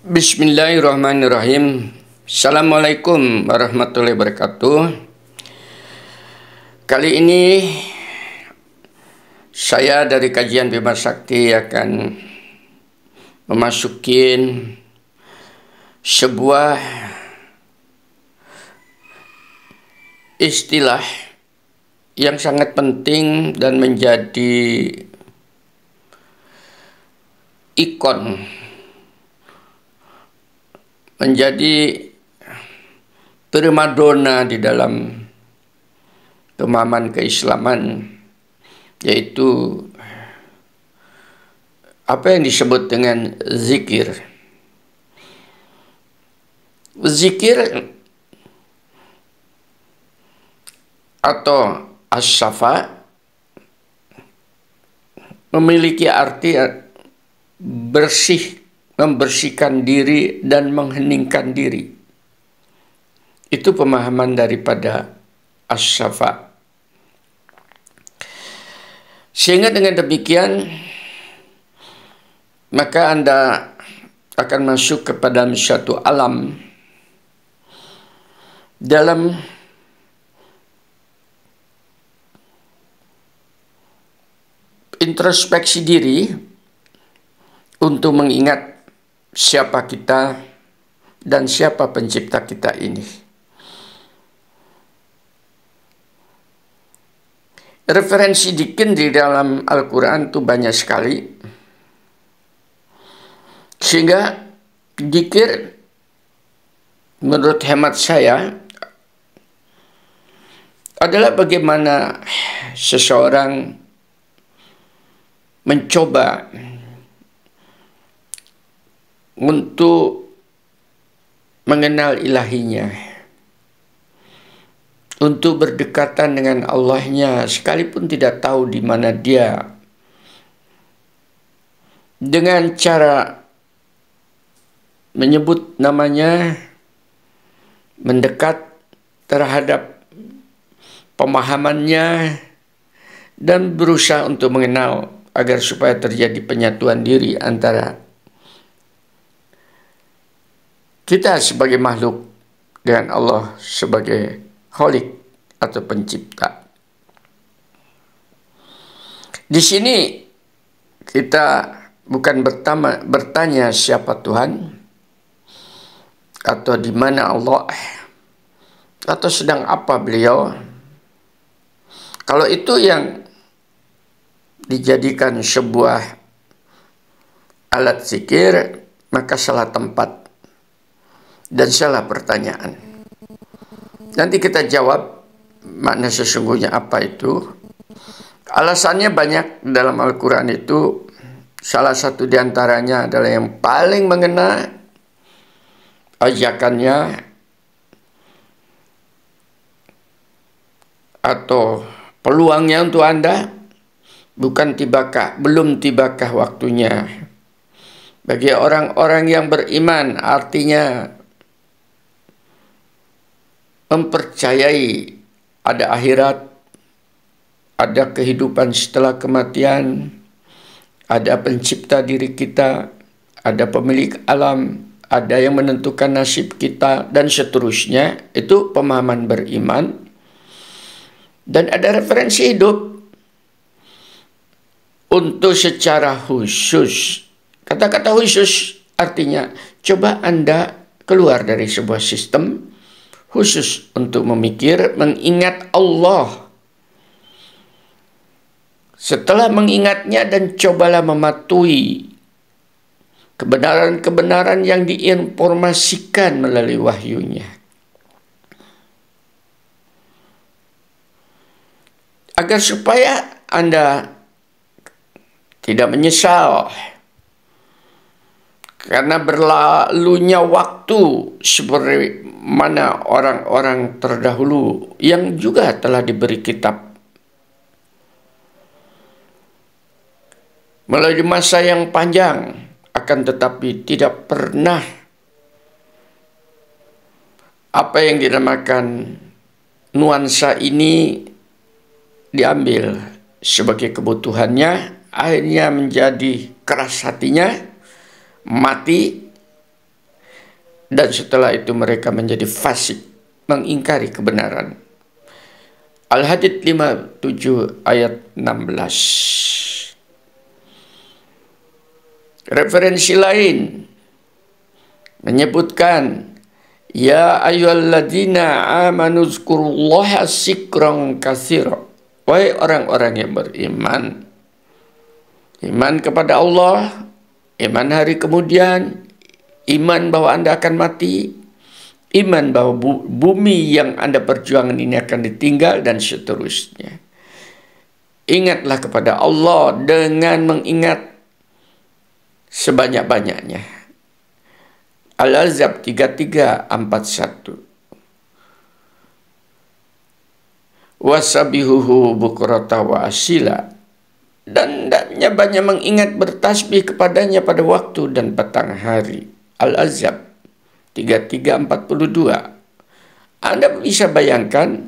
Bismillahirrahmanirrahim. Assalamualaikum warahmatullahi wabarakatuh. Kali ini saya dari kajian Bima Sakti akan memasukin sebuah istilah yang sangat penting dan menjadi ikon, menjadi primadona di dalam pemahaman keislaman, yaitu apa yang disebut dengan zikir. Zikir atau as-safa memiliki arti bersih, membersihkan diri dan mengheningkan diri. Itu pemahaman daripada as-safa. Sehingga dengan demikian maka Anda akan masuk kepada satu alam dalam introspeksi diri untuk mengingat siapa kita dan siapa pencipta kita ini. Referensi zikir di dalam Al-Quran itu banyak sekali, sehingga zikir menurut hemat saya adalah bagaimana seseorang mencoba untuk mengenal ilahinya, untuk berdekatan dengan Allahnya sekalipun tidak tahu di mana dia, dengan cara menyebut namanya, mendekat terhadap pemahamannya, dan berusaha untuk mengenal agar supaya terjadi penyatuan diri antara kita sebagai makhluk dengan Allah sebagai Khalik atau pencipta. Di sini kita bukan bertanya siapa Tuhan, atau di mana Allah, atau sedang apa beliau. Kalau itu yang dijadikan sebuah alat zikir, maka salah tempat dan salah pertanyaan. Nanti kita jawab makna sesungguhnya apa itu. Alasannya banyak dalam Al-Quran itu. Salah satu diantaranya adalah yang paling mengena ajakannya atau peluangnya untuk Anda, belum tibakah waktunya bagi orang-orang yang beriman, artinya mempercayai ada akhirat, ada kehidupan setelah kematian, ada pencipta diri kita, ada pemilik alam, ada yang menentukan nasib kita, dan seterusnya. Itu pemahaman beriman. Dan ada referensi hidup untuk secara khusus. Kata-kata khusus artinya coba Anda keluar dari sebuah sistem khusus untuk memikir, mengingat Allah. Setelah mengingatnya dan cobalah mematuhi kebenaran-kebenaran yang diinformasikan melalui wahyunya, agar supaya Anda tidak menyesal karena berlalunya waktu, seperti mana orang-orang terdahulu yang juga telah diberi kitab melalui masa yang panjang, akan tetapi tidak pernah apa yang dinamakan nuansa ini diambil sebagai kebutuhannya. Akhirnya menjadi keras hatinya, mati, dan setelah itu mereka menjadi fasik, mengingkari kebenaran. Al-Hadid 57 ayat 16. Referensi lain menyebutkan, ya ayyuhalladzina amanu zkurullaha zikran katsira. Wahai orang-orang yang beriman, iman kepada Allah, iman hari kemudian, iman bahwa Anda akan mati, iman bahwa bumi yang Anda perjuangan ini akan ditinggal, dan seterusnya. Ingatlah kepada Allah dengan mengingat sebanyak-banyaknya. Al-Ahzab 33:41. Wasabihuhu bukrata wa asila. Dan hendaknya banyak mengingat bertasbih kepadanya pada waktu dan petang hari. Al-Ahzab 33:42. Anda bisa bayangkan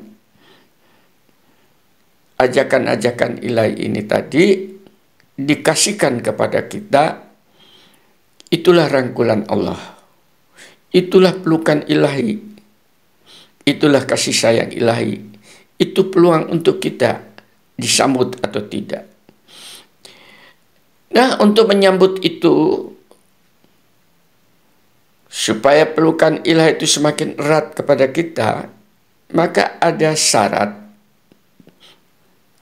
ajakan-ajakan ilahi ini tadi dikasihkan kepada kita. Itulah rangkulan Allah. Itulah pelukan ilahi. Itulah kasih sayang ilahi. Itu peluang untuk kita disambut atau tidak. Nah, untuk menyambut itu, supaya pelukan ilahi itu semakin erat kepada kita, maka ada syarat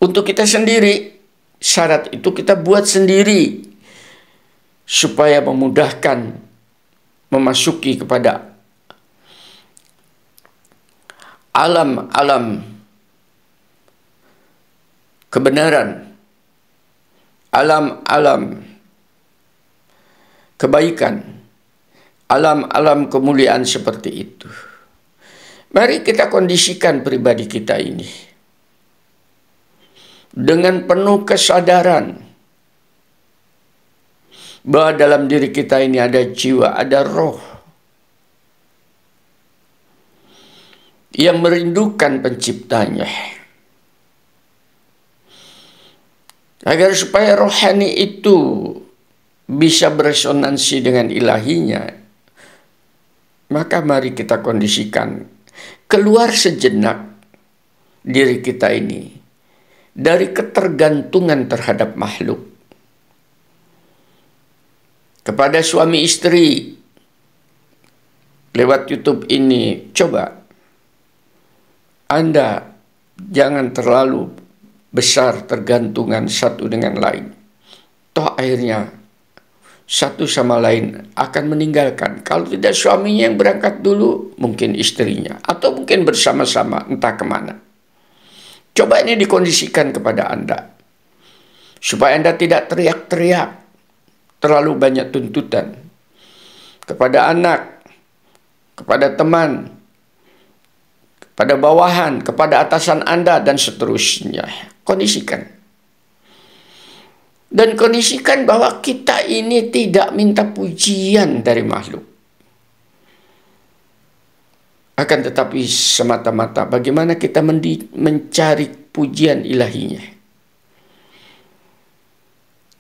untuk kita sendiri. Syarat itu kita buat sendiri supaya memudahkan memasuki kepada alam-alam kebenaran, alam-alam kebaikan, alam-alam kemuliaan seperti itu. Mari kita kondisikan pribadi kita ini dengan penuh kesadaran bahwa dalam diri kita ini ada jiwa, ada roh yang merindukan penciptanya. Agar supaya rohani itu bisa beresonansi dengan ilahinya, maka mari kita kondisikan keluar sejenak diri kita ini dari ketergantungan terhadap makhluk. Kepada suami istri lewat YouTube ini, coba Anda jangan terlalu besar tergantungan satu dengan lain. Toh akhirnya satu sama lain akan meninggalkan. Kalau tidak suaminya yang berangkat dulu, mungkin istrinya. Atau mungkin bersama-sama entah kemana. Coba ini dikondisikan kepada Anda. Supaya Anda tidak teriak-teriak. Terlalu banyak tuntutan. Kepada anak. Kepada teman. Kepada bawahan. Kepada atasan Anda dan seterusnya. Kondisikan. Dan kondisikan bahwa kita ini tidak minta pujian dari makhluk. Akan tetapi semata-mata bagaimana kita mencari pujian ilahinya.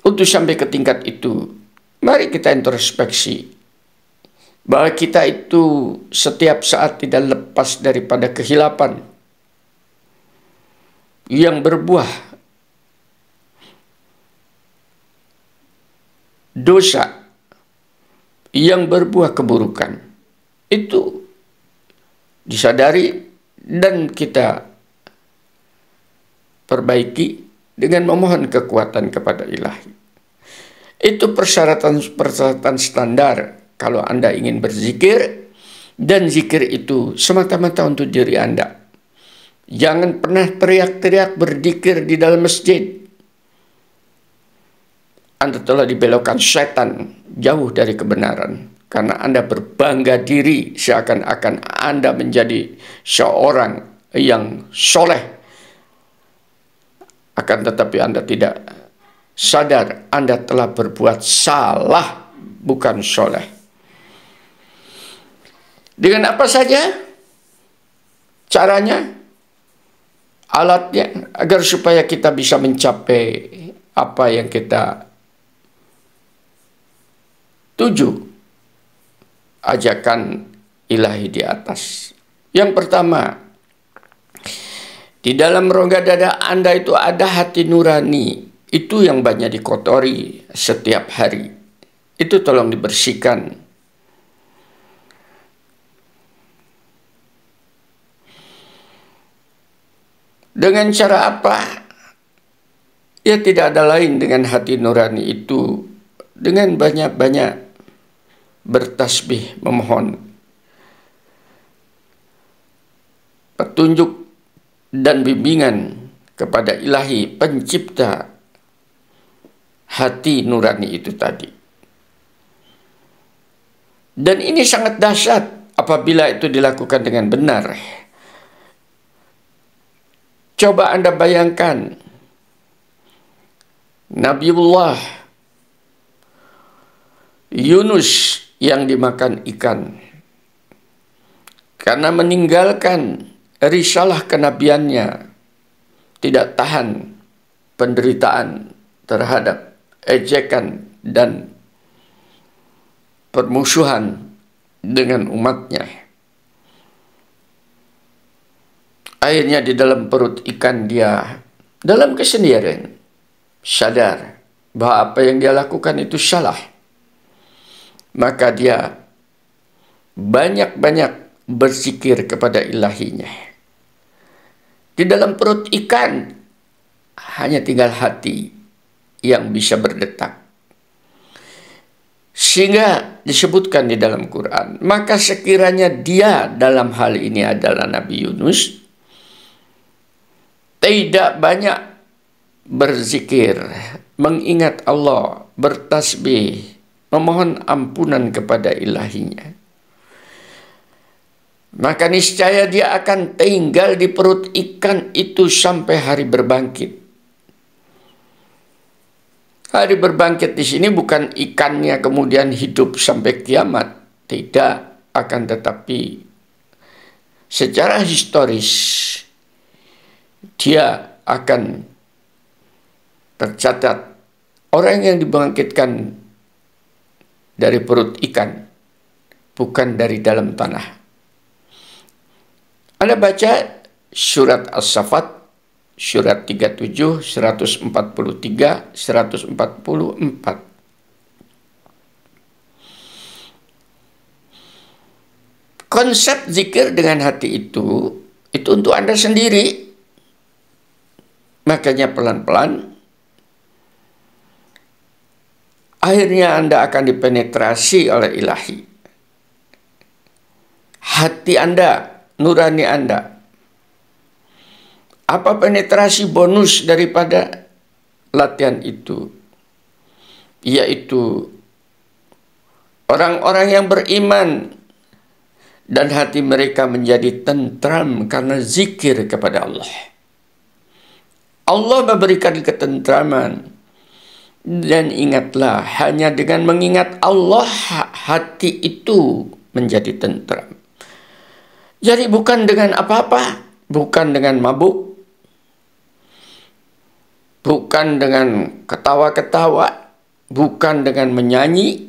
Untuk sampai ke tingkat itu, mari kita introspeksi. Bahwa kita itu setiap saat tidak lepas daripada kehilapan yang berbuah dosa, yang berbuah keburukan. Itu disadari dan kita perbaiki dengan memohon kekuatan kepada ilahi. Itu persyaratan standar kalau Anda ingin berzikir, dan zikir itu semata-mata untuk diri Anda. Jangan pernah teriak-teriak berzikir di dalam masjid. Anda telah dibelokkan setan jauh dari kebenaran. Karena Anda berbangga diri seakan-akan Anda menjadi seorang yang soleh. Akan tetapi Anda tidak sadar Anda telah berbuat salah, bukan soleh. Dengan apa saja caranya? Alatnya, agar supaya kita bisa mencapai apa yang kita tuju. Ajakan ilahi di atas. Yang pertama, di dalam rongga dada Anda itu ada hati nurani. Itu yang banyak dikotori setiap hari. Itu tolong dibersihkan. Dengan cara apa? Ya tidak ada lain dengan hati nurani itu. Dengan banyak-banyak bertasbih memohon petunjuk dan bimbingan kepada ilahi pencipta hati nurani itu tadi. Dan ini sangat dahsyat apabila itu dilakukan dengan benar. Coba Anda bayangkan Nabiullah Yunus yang dimakan ikan karena meninggalkan risalah kenabiannya, tidak tahan penderitaan terhadap ejekan dan permusuhan dengan umatnya. Akhirnya di dalam perut ikan dia dalam kesendirian sadar bahwa apa yang dia lakukan itu salah. Maka dia banyak-banyak berzikir kepada ilahinya. Di dalam perut ikan hanya tinggal hati yang bisa berdetak. Sehingga disebutkan di dalam Quran, maka sekiranya dia dalam hal ini adalah Nabi Yunus, tidak banyak berzikir, mengingat Allah, bertasbih, memohon ampunan kepada ilahinya, maka niscaya dia akan tinggal di perut ikan itu sampai hari berbangkit. Hari berbangkit di sini bukan ikannya kemudian hidup sampai kiamat, tidak, akan tetapi secara historis dia akan tercatat orang yang dibangkitkan dari perut ikan, bukan dari dalam tanah. Anda baca surat As-Saffat, surat 37, 143, 144. Konsep zikir dengan hati itu untuk Anda sendiri. Makanya pelan-pelan akhirnya Anda akan dipenetrasi oleh ilahi. Hati Anda, nurani Anda. Apa penetrasi bonus daripada latihan itu? Yaitu orang-orang yang beriman dan hati mereka menjadi tentram karena zikir kepada Allah. Allah memberikan ketentraman. Dan ingatlah, hanya dengan mengingat Allah hati itu menjadi tentram. Jadi bukan dengan apa-apa, bukan dengan mabuk, bukan dengan ketawa-ketawa, bukan dengan menyanyi,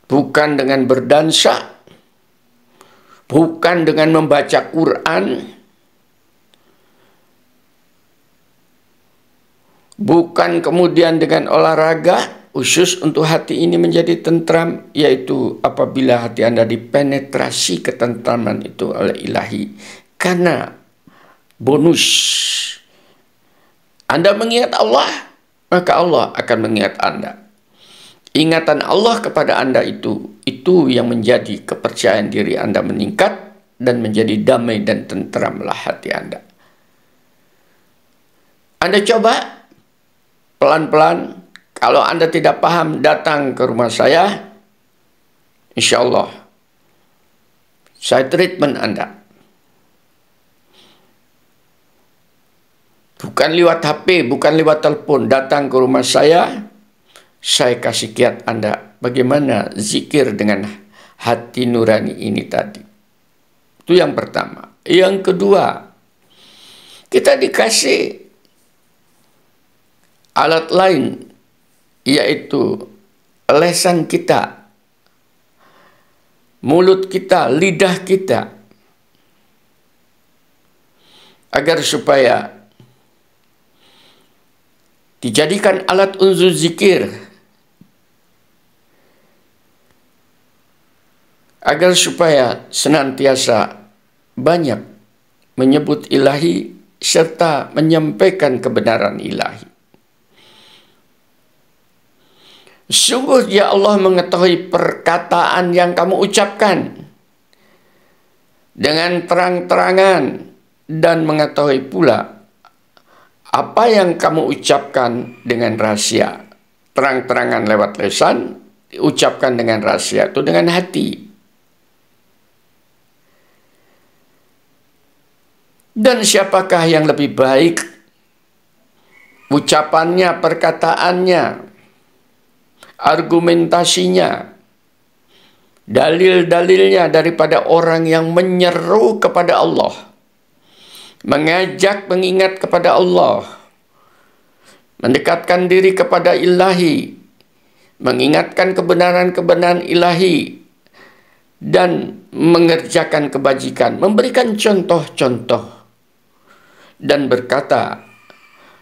bukan dengan berdansa, bukan dengan membaca Quran, bukan kemudian dengan olahraga khusus untuk hati ini menjadi tentram, yaitu apabila hati Anda dipenetrasi ketentraman itu oleh ilahi. Karena bonus Anda mengingat Allah, maka Allah akan mengingat Anda. Ingatan Allah kepada Anda itu yang menjadi kepercayaan diri Anda meningkat dan menjadi damai dan tentramlah hati Anda. Anda coba pelan-pelan. Kalau Anda tidak paham, datang ke rumah saya. Insya Allah saya treatment Anda. Bukan lewat HP, bukan lewat telepon. Datang ke rumah saya kasih kiat Anda bagaimana zikir dengan hati nurani ini tadi. Itu yang pertama. Yang kedua, kita dikasih alat lain, yaitu lesan kita. mulut kita, lidah kita, agar supaya dijadikan alat unsur zikir, agar supaya senantiasa banyak menyebut ilahi serta menyampaikan kebenaran ilahi. Sungguh ya Allah mengetahui perkataan yang kamu ucapkan dengan terang-terangan, dan mengetahui pula apa yang kamu ucapkan dengan rahasia. Terang-terangan lewat lisan, diucapkan dengan rahasia itu dengan hati. Dan siapakah yang lebih baik ucapannya, perkataannya, argumentasinya, dalil-dalilnya daripada orang yang menyeru kepada Allah, mengajak mengingat kepada Allah, mendekatkan diri kepada ilahi, mengingatkan kebenaran-kebenaran ilahi, dan mengerjakan kebajikan, memberikan contoh-contoh, dan berkata,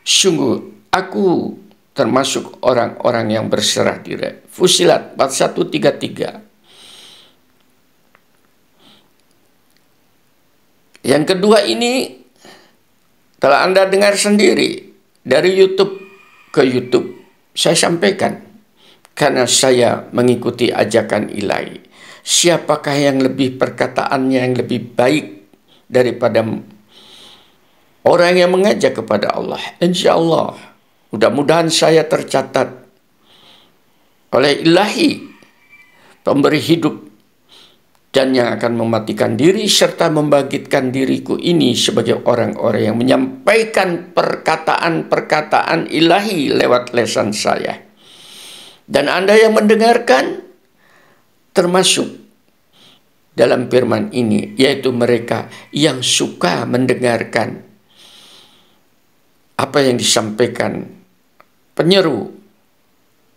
sungguh aku termasuk orang-orang yang berserah diri. Fusilat 41:33. Yang kedua ini telah Anda dengar sendiri dari YouTube ke YouTube. Saya sampaikan karena saya mengikuti ajakan ilahi. Siapakah yang lebih perkataannya yang lebih baik daripada orang yang mengajak kepada Allah? Insya Allah, mudah-mudahan saya tercatat oleh ilahi, pemberi hidup, dan yang akan mematikan diri serta membangkitkan diriku ini sebagai orang-orang yang menyampaikan perkataan-perkataan ilahi lewat lisan saya. Dan Anda yang mendengarkan termasuk dalam firman ini, yaitu mereka yang suka mendengarkan apa yang disampaikan penyeru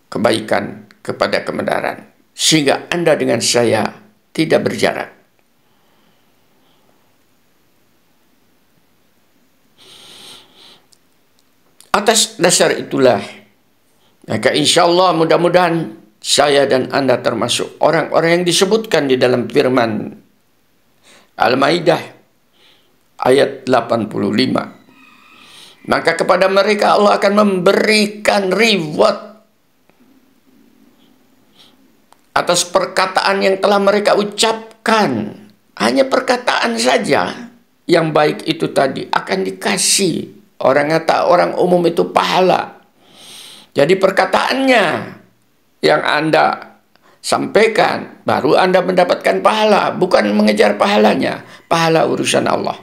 kebaikan kepada kebenaran, sehingga Anda dengan saya tidak berjarak. Atas dasar itulah, maka insya Allah mudah-mudahan saya dan Anda termasuk orang-orang yang disebutkan di dalam firman Al-Maidah ayat 85. Maka kepada mereka Allah akan memberikan reward atas perkataan yang telah mereka ucapkan. Hanya perkataan saja yang baik itu tadi akan dikasih. Orang kata orang umum itu pahala. Jadi perkataannya yang Anda sampaikan, baru Anda mendapatkan pahala. Bukan mengejar pahalanya. Pahala urusan Allah.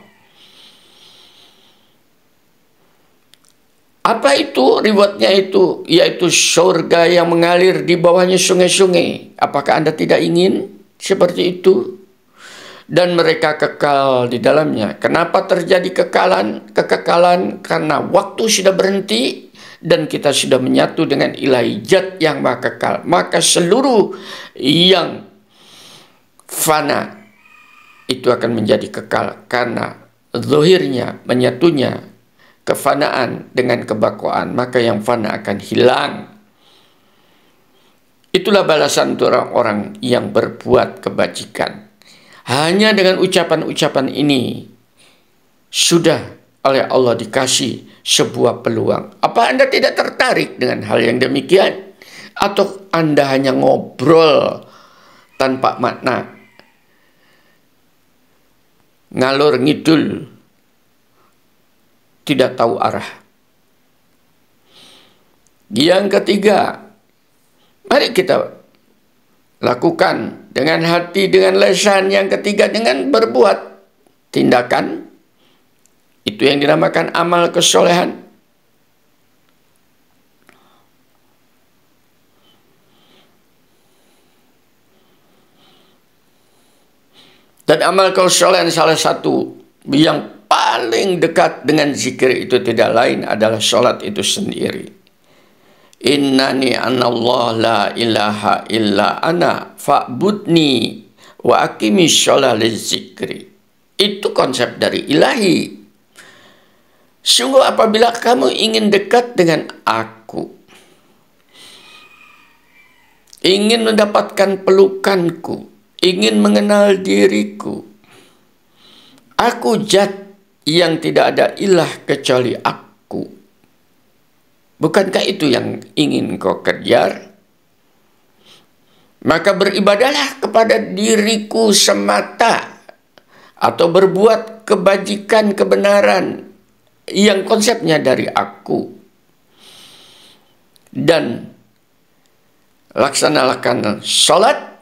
Apa itu rewardnya itu? Yaitu surga yang mengalir di bawahnya sungai-sungai. Apakah Anda tidak ingin seperti itu? Dan mereka kekal di dalamnya. Kenapa terjadi kekekalan? Karena waktu sudah berhenti dan kita sudah menyatu dengan ilahi zat yang maha kekal. Maka seluruh yang fana itu akan menjadi kekal. Karena zahirnya menyatunya kefanaan dengan kebakwaan, maka yang fana akan hilang. Itulah balasan untuk orang-orang yang berbuat kebajikan. Hanya dengan ucapan-ucapan ini sudah oleh Allah dikasih sebuah peluang. Apa Anda tidak tertarik dengan hal yang demikian? Atau Anda hanya ngobrol tanpa makna, ngalor ngidul, tidak tahu arah? Yang ketiga, mari kita lakukan dengan hati, dengan lisan. Yang ketiga, dengan berbuat tindakan. Itu yang dinamakan amal kesolehan. Dan amal kesolehan salah satu yang paling dekat dengan zikir itu tidak lain adalah sholat itu sendiri. Innani anallah la ilaha illa ana fa'budni Wa aqimi sholata lizikri. Itu konsep dari ilahi. Sungguh apabila kamu ingin dekat dengan aku, ingin mendapatkan pelukanku, ingin mengenal diriku, aku zat yang tidak ada ilah kecuali aku. Bukankah itu yang ingin kau kejar? Maka beribadahlah kepada diriku semata, atau berbuat kebajikan, kebenaran yang konsepnya dari aku, dan laksanakan sholat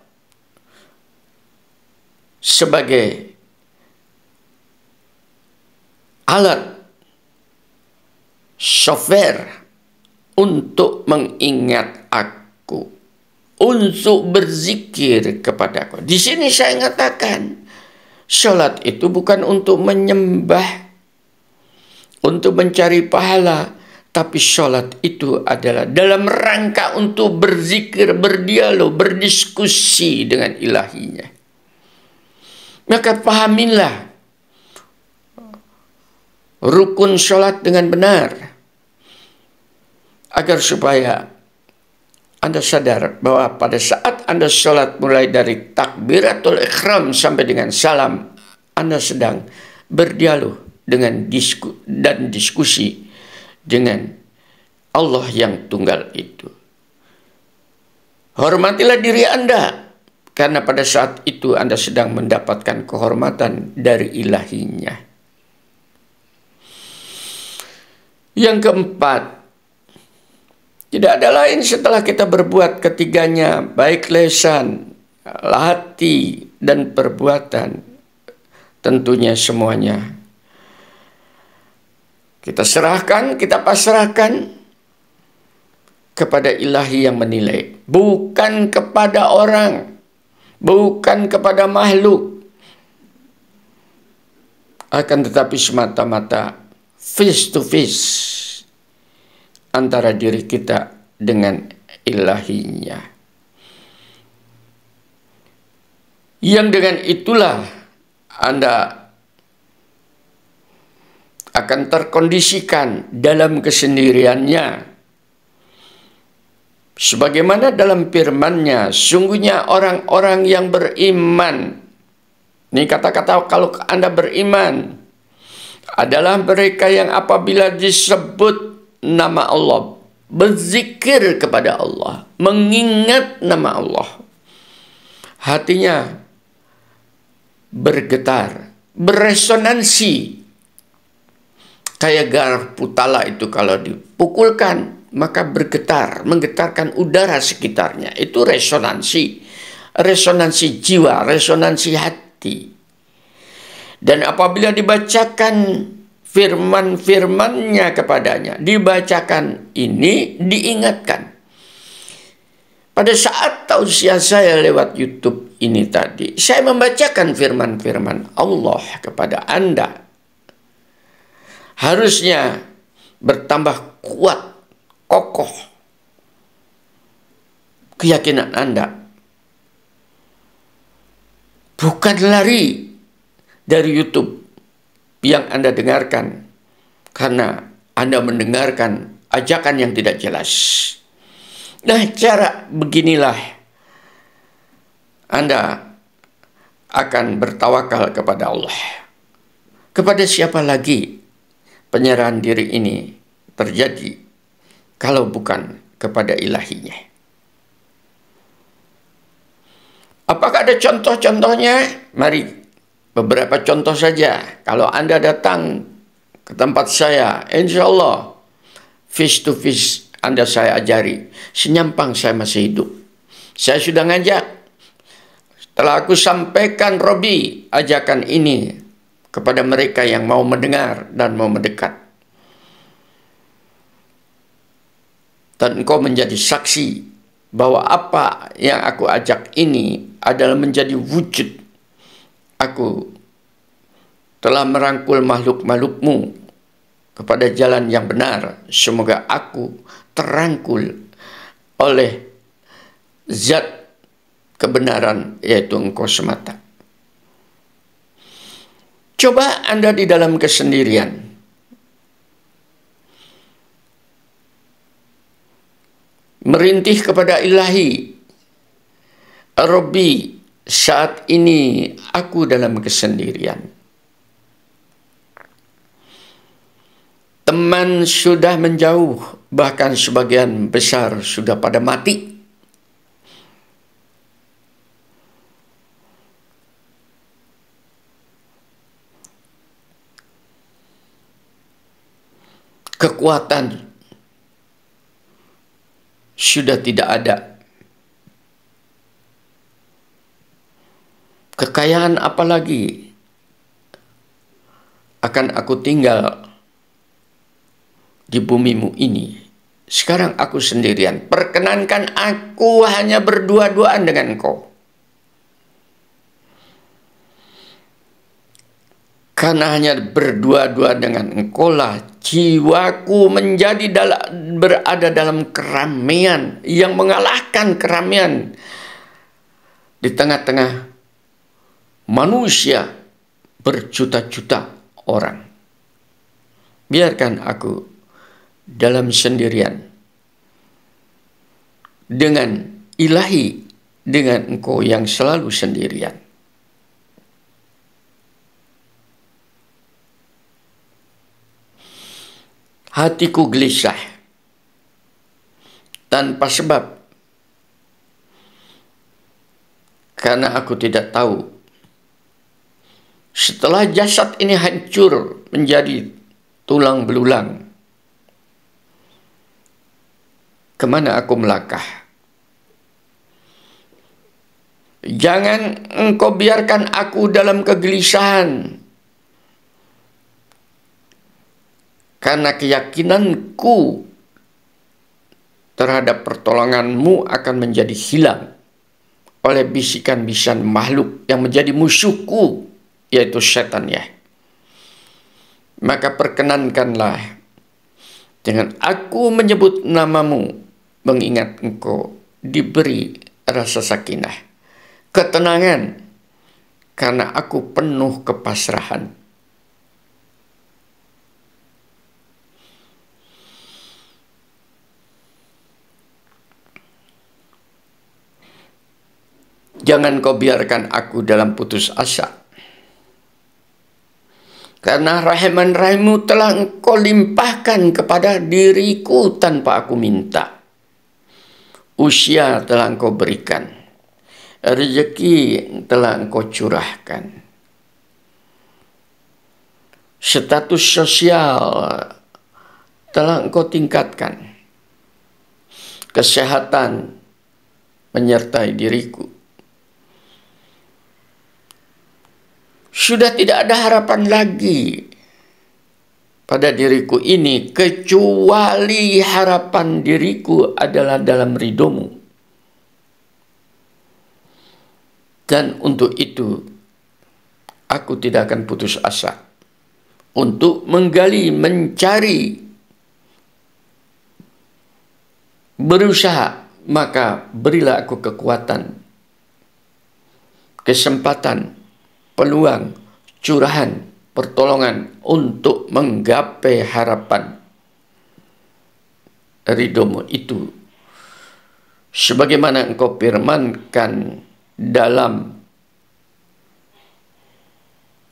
sebagai alat software untuk mengingat aku, untuk berzikir kepadaku. Di sini saya mengatakan, sholat itu bukan untuk menyembah, untuk mencari pahala, tapi sholat itu adalah dalam rangka untuk berzikir, berdialog, berdiskusi dengan ilahinya. Maka pahamilah rukun sholat dengan benar, agar supaya Anda sadar bahwa pada saat Anda sholat mulai dari takbiratul ihram sampai dengan salam, Anda sedang berdialog dengan diskusi dengan Allah yang tunggal itu. Hormatilah diri Anda, karena pada saat itu Anda sedang mendapatkan kehormatan dari ilahinya. Yang keempat, tidak ada lain setelah kita berbuat ketiganya, baik lisan, hati, dan perbuatan. Tentunya semuanya kita serahkan, kita pasrahkan kepada ilahi yang menilai. Bukan kepada orang, bukan kepada makhluk. Akan tetapi semata-mata face to face antara diri kita dengan ilahinya. Yang dengan itulah Anda akan terkondisikan dalam kesendiriannya. Sebagaimana dalam firman-Nya, sungguhnya orang-orang yang beriman, ini kata-kata kalau Anda beriman, adalah mereka yang apabila disebut nama Allah, berzikir kepada Allah, mengingat nama Allah, hatinya bergetar, beresonansi. Kayak garpu tala itu kalau dipukulkan, maka bergetar, menggetarkan udara sekitarnya. Itu resonansi, resonansi jiwa, resonansi hati. Dan apabila dibacakan firman-firmannya kepadanya, dibacakan ini, diingatkan. Pada saat tausiah saya lewat YouTube ini tadi, saya membacakan firman-firman Allah kepada Anda. Harusnya bertambah kuat, kokoh keyakinan Anda. Bukan lari dari YouTube yang Anda dengarkan karena Anda mendengarkan ajakan yang tidak jelas. Nah, cara beginilah Anda akan bertawakal kepada Allah. Kepada siapa lagi penyerahan diri ini terjadi kalau bukan kepada ilahinya? Apakah ada contoh-contohnya? Mari beberapa contoh saja. Kalau Anda datang ke tempat saya, insya Allah face to face Anda saya ajari. Senyampang saya masih hidup, saya sudah ngajak. Setelah aku sampaikan Robi ajakan ini kepada mereka yang mau mendengar dan mau mendekat, dan engkau menjadi saksi bahwa apa yang aku ajak ini adalah menjadi wujud. Aku telah merangkul makhluk-makhlukmu kepada jalan yang benar. Semoga aku terangkul oleh zat kebenaran, yaitu Engkau semata. Coba Anda di dalam kesendirian, merintih kepada Ilahi, Rabbi, saat ini aku dalam kesendirian. Teman sudah menjauh, bahkan sebagian besar sudah pada mati. Kekuatan sudah tidak ada. Kekayaan apalagi akan aku tinggal di bumimu ini. Sekarang aku sendirian. Perkenankan aku hanya berdua-duaan dengan Engkau. Karena hanya berdua-dua dengan Engkau lah jiwaku menjadi berada dalam keramaian yang mengalahkan keramaian di tengah-tengah manusia berjuta-juta orang. Biarkan aku dalam sendirian dengan Ilahi, dengan Engkau yang selalu sendirian. Hatiku gelisah tanpa sebab, karena aku tidak tahu setelah jasad ini hancur menjadi tulang belulang, kemana aku melangkah. Jangan Engkau biarkan aku dalam kegelisahan, karena keyakinanku terhadap pertolongan-Mu akan menjadi hilang oleh bisikan-bisikan makhluk yang menjadi musuhku, yaitu setan ya. Maka perkenankanlah dengan aku menyebut nama-Mu, mengingat Engkau, diberi rasa sakinah, ketenangan, karena aku penuh kepasrahan. Jangan Kau biarkan aku dalam putus asa, karena rahman-rahim-Mu telah Engkau limpahkan kepada diriku tanpa aku minta. Usia telah Engkau berikan, rezeki telah Engkau curahkan, status sosial telah Engkau tingkatkan, kesehatan menyertai diriku. Sudah tidak ada harapan lagi pada diriku ini, kecuali harapan diriku adalah dalam ridho-Mu. Dan untuk itu, aku tidak akan putus asa untuk menggali, mencari, berusaha. Maka berilah aku kekuatan, kesempatan, peluang, curahan, pertolongan untuk menggapai harapan ridho-Mu itu, sebagaimana Engkau firmankan dalam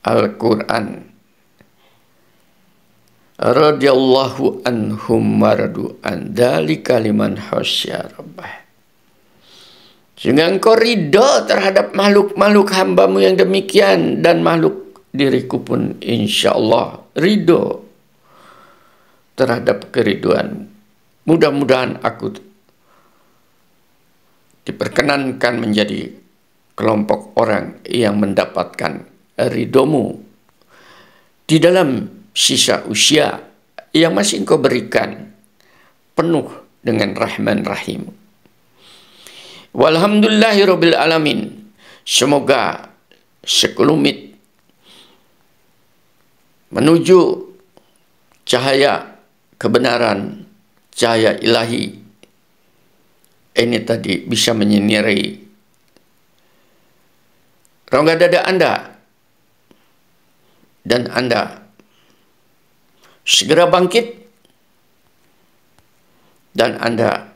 Al-Quran, radhiyallahu anhum waradu an dzalika liman khasya rabbah. Sehingga Engkau ridho terhadap makhluk-makhluk hamba-Mu yang demikian, dan makhluk diriku pun insya Allah ridho terhadap keriduan. Mudah-mudahan aku diperkenankan menjadi kelompok orang yang mendapatkan ridho-Mu di dalam sisa usia yang masih Engkau berikan, penuh dengan rahman rahim. Walhamdulillahirabbil alamin. Semoga sekelumit menuju cahaya kebenaran, cahaya ilahi ini tadi bisa menyinari rongga dada Anda, dan Anda segera bangkit, dan Anda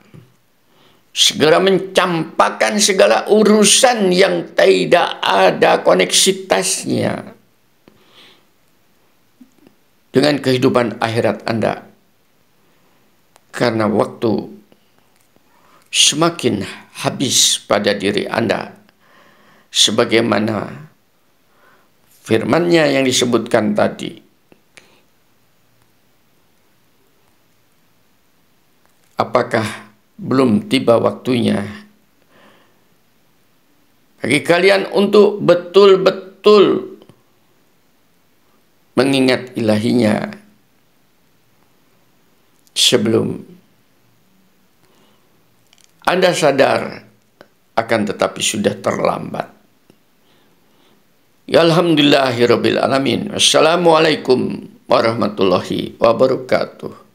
segera mencampakkan segala urusan yang tidak ada koneksitasnya dengan kehidupan akhirat Anda. Karena waktu semakin habis pada diri Anda, sebagaimana firman-Nya yang disebutkan tadi. Apakah belum tiba waktunya bagi kalian untuk betul-betul mengingat ilahinya sebelum Anda sadar, akan tetapi sudah terlambat. Ya alhamdulillahirabbil alamin. Assalamualaikum warahmatullahi wabarakatuh.